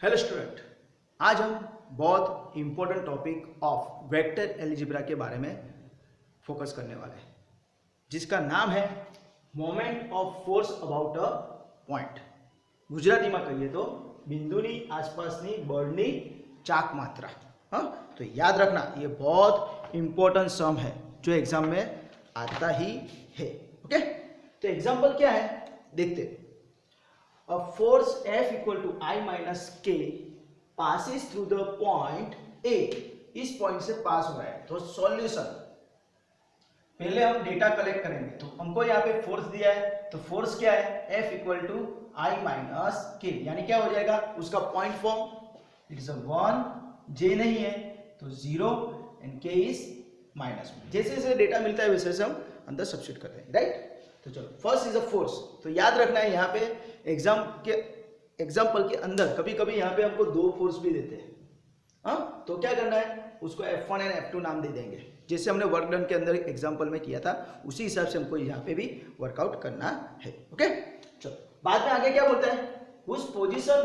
Hello student, आज हम बहुत important topic of vector algebra के बारे में फोकस करने वाले हैं, जिसका नाम है moment of force about a point. गुजरातीમાં કહીએ तो बिंदुनी आसपासनी बळनी चाक मात्रा। हाँ, तो याद रखना ये बहुत इंपॉर्टेंट सम है जो एग्जाम में आता ही है। ओके, तो एग्जाम्पल क्या है देखते। A force F equal to I minus K passes through the point A। इस पॉइंट से पास हो रहा है, तो सॉल्यूशन पहले हम डेटा कलेक्ट करेंगे। तो हमको यहाँ पे फोर्स दिया है, तो फोर्स क्या है F equal to I minus K, यानी क्या हो जाएगा उसका point form it is a 1, J नहीं है तो 0 एंड K इज -1। जैसे जैसे डेटा मिलता है वैसे वैसे हम अंदर सब्स्टिट्यूट करते हैं, राइट। तो चलो, फर्स्ट इज अ फोर्स। तो याद रखना है यहाँ पे एग्जाम्पल के अंदर कभी कभी यहाँ पे हमको दो फोर्स भी देते हैं। हाँ, तो क्या करना है उसको F1 एंड F2 नाम दे देंगे, जैसे हमने वर्क डन के अंदर एग्जाम्पल में किया था उसी हिसाब से हमको यहाँ पे भी वर्कआउट करना है। ओके, चलो बाद में आगे क्या बोलता है, उस position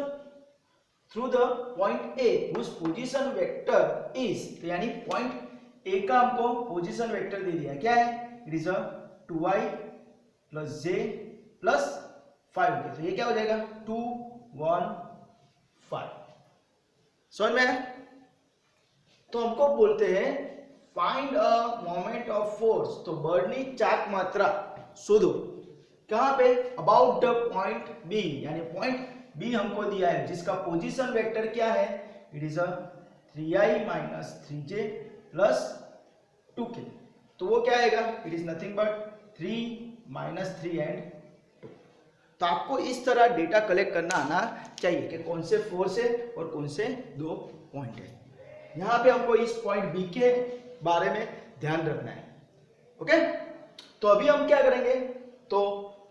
through the point A उस पोजीशन वेक्टर इज, तो यानी पॉइंट ए का हमको पोजीशन वेक्टर दे दिया, क्या है it is a 2i plus j plus 5 के, तो ये क्या हो जाएगा 2 1 5। समझ में आया? तो हमको बोलते हैं find a moment of force, तो बर्नी चाक मात्रा शोधो कहां पे, अबाउट द पॉइंट बी, यानी पॉइंट बी हमको दिया है जिसका पोजीशन वेक्टर क्या है it is a 3i minus 3j plus 2k। तो वो क्या आएगा it is nothing but 3 minus 3 and 2। तो आपको इस तरह डेटा कलेक्ट करना आना चाहिए कि कौन से फोर्स है और कौन से दो पॉइंट है। यहाँ पे हमको इस पॉइंट बी के बारे में ध्यान रखना है। ओके, तो अभी हम क्या करेंगे, तो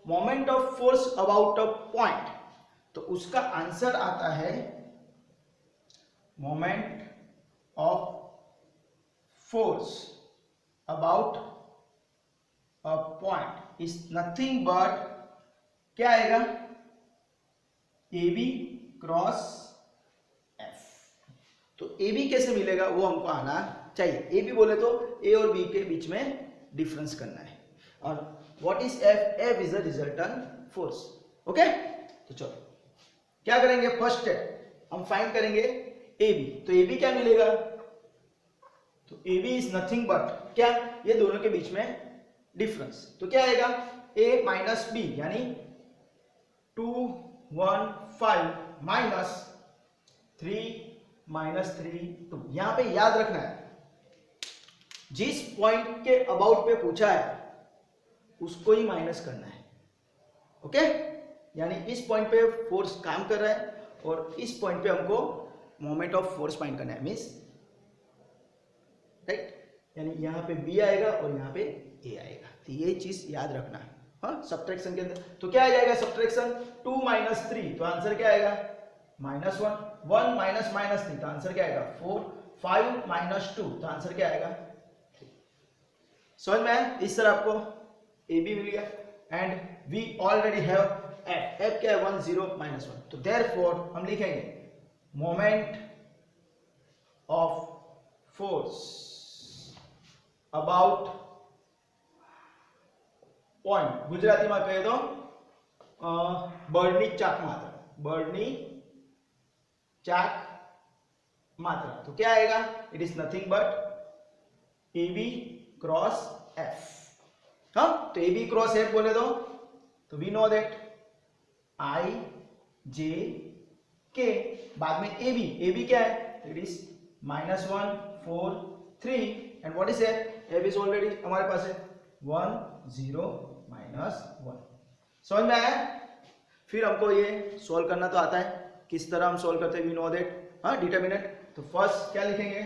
moment of force about a point, तो उसका आंसर आता है moment of force about a point is nothing but क्या आएगा ए बी क्रॉस एफ। तो ए बी कैसे मिलेगा वो हमको आना चाहिए। ए बी बोले तो ए और बी के बीच में डिफरेंस करना है। और what is F, F is a resultant force. Okay, तो चलो क्या करेंगे, फर्स्ट स्टेप हम फाइंड करेंगे ए बी। तो ए बी क्या मिलेगा, तो A B is nothing but क्या, ये दोनों के बीच में डिफरेंस, तो क्या आएगा a माइनस बी, यानी 2 1 5 माइनस 3 माइनस 3 2। यहां पे याद रखना है जिस पॉइंट के अबाउट पे पूछा है उसको ही माइनस करना है। ओके, यानी इस पॉइंट पे फोर्स काम कर रहा है और इस पॉइंट पे हमको मोमेंट ऑफ फोर्स फाइंड करना है, मींस राइट, यानी यहाँ पे b आएगा और यहाँ पे a आएगा। तो ये चीज याद रखना है। हाँ, सब्ट्रैक्शन के अंदर तो क्या आ जाएगा, सब्ट्रैक्शन 2 माइनस 3, तो आंसर क्या आएगा -1, 1 माइनस माइनस 3, तो आंसर क्या आएगा 4, 5 माइनस 2, तो आंसर क्या आएगा 3। समझ में आया? इस तरह आपको ए बी मिल गया and we already have F. F क्या है 1 0 -1, तो देयरफॉर हम लिखेंगे moment of force about point, गुजरातीમાં કહીએ તો બળની ચાક માત્રા, બળની ચાક मात्रा, तो क्या आएगा it is nothing but A B cross F. हाँ, तो ए बी क्रॉस एफ बोले तो we know that I J K, बाद में ए बी क्या है it is -1 4 3 and what is F, F is already हमारे पास है 1 0 -1। समझ में आया? फिर हमको ये सॉल्व करना तो आता है, किस तरह हम सॉल्व करते हैं वी नो दैट। हाँ, डिटरमिनेंट, तो फर्स्ट क्या लिखेंगे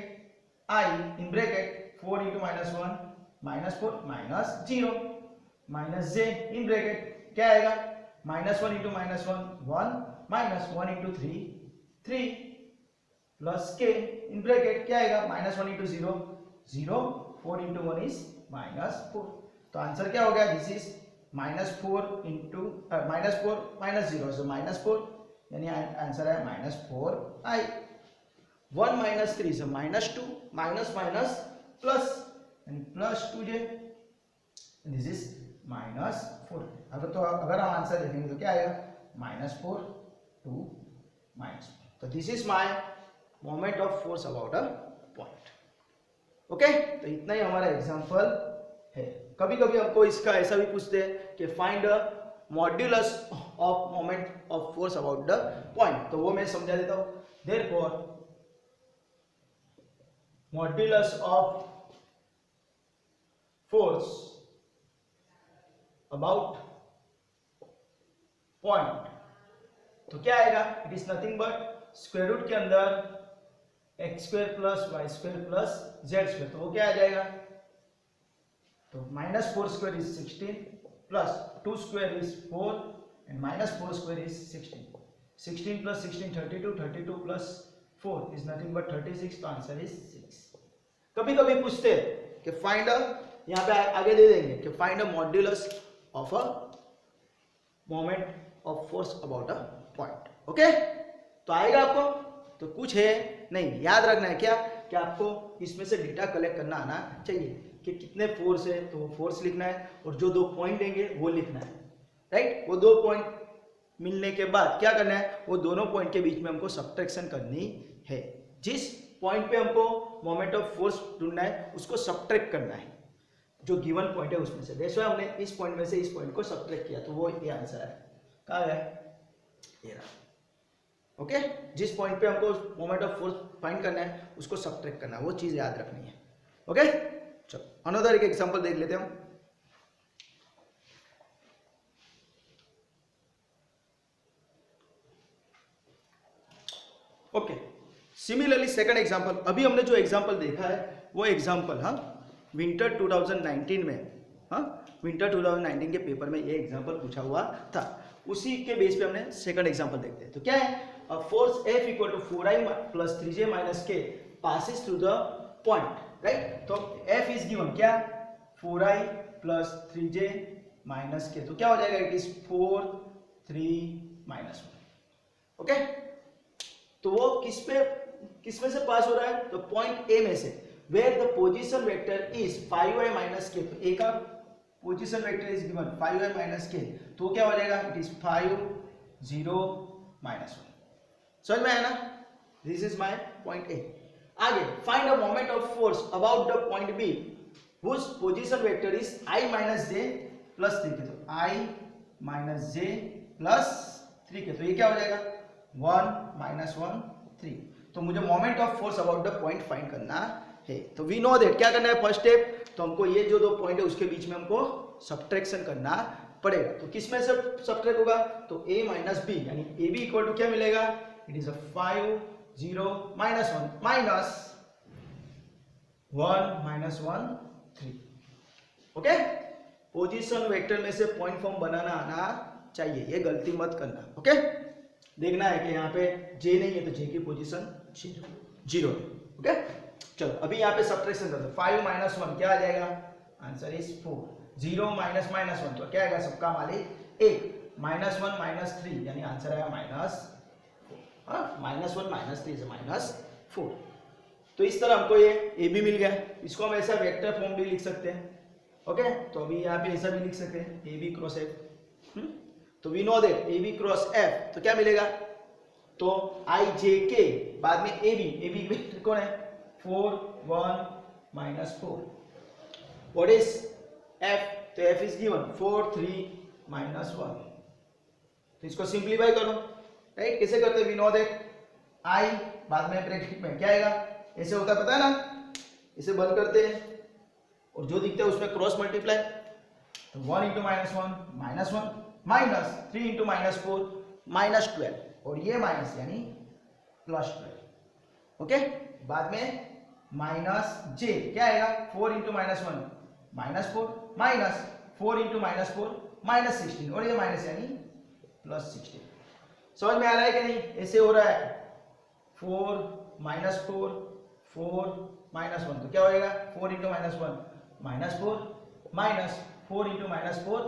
i in bracket 4 × -1 -4 -0 minus j in bracket क्या आएगा -1 × -1 1 -1 × 3 3 प्लस k इन ब्रैकेट क्या आएगा -1 × 0 0 4 × 1 इज -4। तो आंसर क्या हो गया, दिस इज -4 × -4 -0, so -4 यानी आंसर है -4i। 1 - 3 से -2, माइनस माइनस प्लस यानी +2j, दिस इज -4। अगर हम आंसर देखेंगे तो क्या आएगा -4 2 -4। तो this is my moment of force about a point. Okay, तो इतना ही हमारा एग्जांपल है। कभी कभी हमको इसका ऐसा भी पूछते हैं कि find the modulus of moment of force about the point, तो वो मैं समझा देता हूं। Therefore modulus of force about point, तो क्या आएगा, it is nothing but square root के अंदर x² + y² + z², तो वो क्या आ जाएगा, तो -4² is 16 plus 2² is 4 and -4² is 16। 16 + 16 32, 32 + 4 is nothing but 36, तो आंसर इज 6। कभी कभी पूछते हैं कि फाइंड अ, यहाँ पे आगे दे देंगे कि find a modulus of a moment of force about a point. Okay, तो आएगा आपको, तो कुछ है नहीं, याद रखना है क्या कि आपको इसमें से डेटा कलेक्ट करना आना चाहिए कि कितने फोर्स है, तो वो फोर्स लिखना है और जो 2 पॉइंट देंगे वो लिखना है, राइट। वो 2 पॉइंट मिलने के बाद क्या करना है, वो दोनों पॉइंट के बीच में हमको सब्ट्रैक्शन करनी है। जिस पॉइंट पे हमको मोमेंट ऑफ फोर्स ढूंढना है उसको सब्ट्रैक्ट करना है जो गिवन पॉइंट है उसमें से। जैसे हमने इस पॉइंट में से इस पॉइंट को सब्ट्रैक्ट किया, तो वो ये आंसर है। कहाँ है ये रहा। ओके, जिस पॉइंट पे हमको मोमेंट ऑफ फोर्स फाइंड करना है उसको सब्ट्रैक्ट करना है, वो चीज याद रखनी है। ओके, चलो अनदर एक एग्जांपल देख लेते हैं हम। ओके, सिमिलरली सेकंड एग्जांपल, अभी हमने जो एग्जांपल देखा है वो एग्जांपल विंटर 2019 में, विंटर 2019 के पेपर में ये एग्जांपल पूछा हुआ था, उसी के बेस पे हमने सेकंड एग्जांपल देखते हैं। तो क्या है, force F = 4i + 3j - k passes through the point, right. तो F इज गिवन क्या, 4i + 3j - k, तो क्या हो जाएगा, इट इज 4 3 -1। ओके, तो वो किस में से पास हो रहा है, तो पॉइंट ए में से, where the position vector is 5i - k, तो ए का position vector is given 5i - k, तो क्या हो जाएगा, इट इज 5 0 -1। समझ में आया ना, this is my point A. आगे find a moment of force about the point B whose position vector is i - j + 3 के, तो i - j + 3 के, तो ये क्या हो जाएगा 1 -1 3। तो मुझे moment of force about the point find करना है। तो वी नो दैट क्या करना है, फर्स्ट स्टेप, तो हमको ये जो 2 पॉइंट है उसके बीच में हमको सब्ट्रैक्शन करना पड़ेगा। तो किस में से सब्ट्रैक्ट होगा, तो a - b, यानी ab = क्या मिलेगा, it is 5 0 -1 -1 -1 3। Okay, position vector में से पॉइंट फॉर्म बनाना आना चाहिए, ये गलती मत करना। ओके, देखना है कि यहाँ पे j नहीं है तो j की पोजीशन 0 है। ओके, चलो अभी यहाँ पे सब्ट्रैक्शन करते हैं। 5 - 1 क्या आ जाएगा, आंसर इज 4। 0 - -1 तो क्या आएगा, सबका मालिक 1। -1 - 3 यानी आंसर आएगा -1 - 3 से -4। तो इस तरह हमको ये ए बी मिल गया, इसको हम ऐसा वेक्टर फॉर्म भी लिख सकते हैं। ओके, तो अभी यहाँ पे ऐसा भी लिख सकते हैं ए बी क्रॉस एफ। तो we know that A B cross F, तो क्या मिलेगा, तो आई जे के बाद में ए बी वेक्टर कौन है, 4 1 -4। व्हाट इज एफ, तो एफ इज गिवन 4 3 -1। तो इसको सिंप्लीफाई करो, राइट। कैसे करते हैं, वी नो दैट आई बाद में ब्रैकेट में क्या आएगा, ऐसे होता है पता है ना, इसे बंद करते हैं और जो दिखता है उसमें क्रॉस मल्टीप्लाई, तो 1 × -1 -1 -3 × -4 -12 और ये माइनस यानी +12। ओके, बाद में -j क्या आएगा, 4 × -1 -4 -4 × -4 -16 और ये माइनस यानी +16। समझ में आ रहा है कि नहीं, ऐसे हो रहा है 4 -4 4 -1, तो क्या होएगा 4 × -1 -4 -4 × -4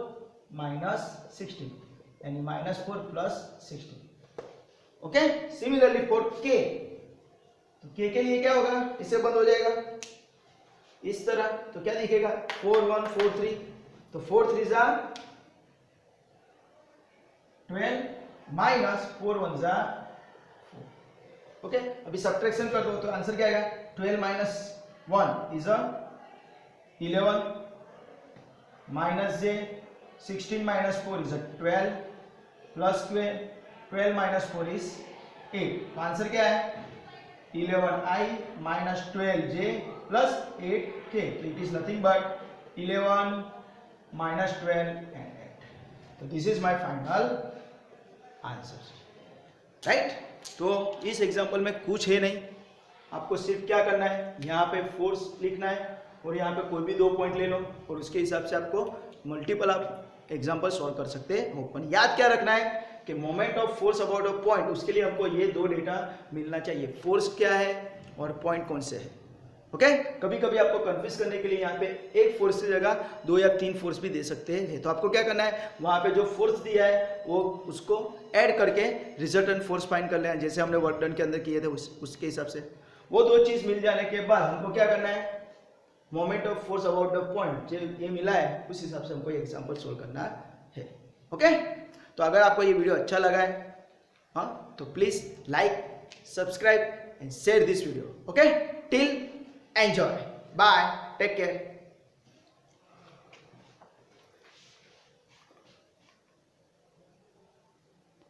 -16 यानी -4 + 16। ओके, सिमिलरली फॉर के, तो के लिए क्या होगा, इससे बंद हो जाएगा इस तरह, तो क्या दिखेगा 4 1 4 3, तो 4 3 जा 12 माइनस 4 1 जा 4। ओके, अभी सब्ट्रैक्शन कर दो तो आंसर क्या आएगा, 12 minus 1 is 11 minus J 16 minus 4 is 12 plus 12 minus 4 is 8, तो आंसर क्या है 11i minus 12j plus 8k, तो it is nothing but 11 minus 12 and 8, तो this is my final answer, right. तो इस एग्जांपल में कुछ है नहीं, आपको सिर्फ क्या करना है, यहाँ पे फोर्स लिखना है और यहाँ पे कोई भी 2 पॉइंट ले लो और उसके हिसाब से आपको मल्टीपल आप एग्जांपल सॉल्व कर सकते हैं। ओपन याद क्या रखना है कि moment of force about a point, उसके लिए हमको ये 2 डेटा मिलना चाहिए, फोर्स क्या है और पॉइंट कौन से है। ओके, कभी कभी आपको कन्फ्यूज करने के लिए यहाँ पे एक फोर्स की जगह 2 या 3 फोर्स भी दे सकते हैं, तो आपको क्या करना है, वहाँ पे जो फोर्स दिया है वो उसको ऐड करके रिजल्टेंट फोर्स फाइंड कर लेना, जैसे हमने वर्क डन के अंदर किए थे उसके हिसाब से। वो 2 चीज मिल जाने के बाद हमको क्या करना है, moment of force about the point जो ये मिला है उस हिसाब से हमको एग्जाम्पल सोल्व करना है। ओके, तो अगर आपको ये वीडियो अच्छा लगा है, हाँ, तो please like, subscribe and share this video. Okay, till enjoy, bye, take care.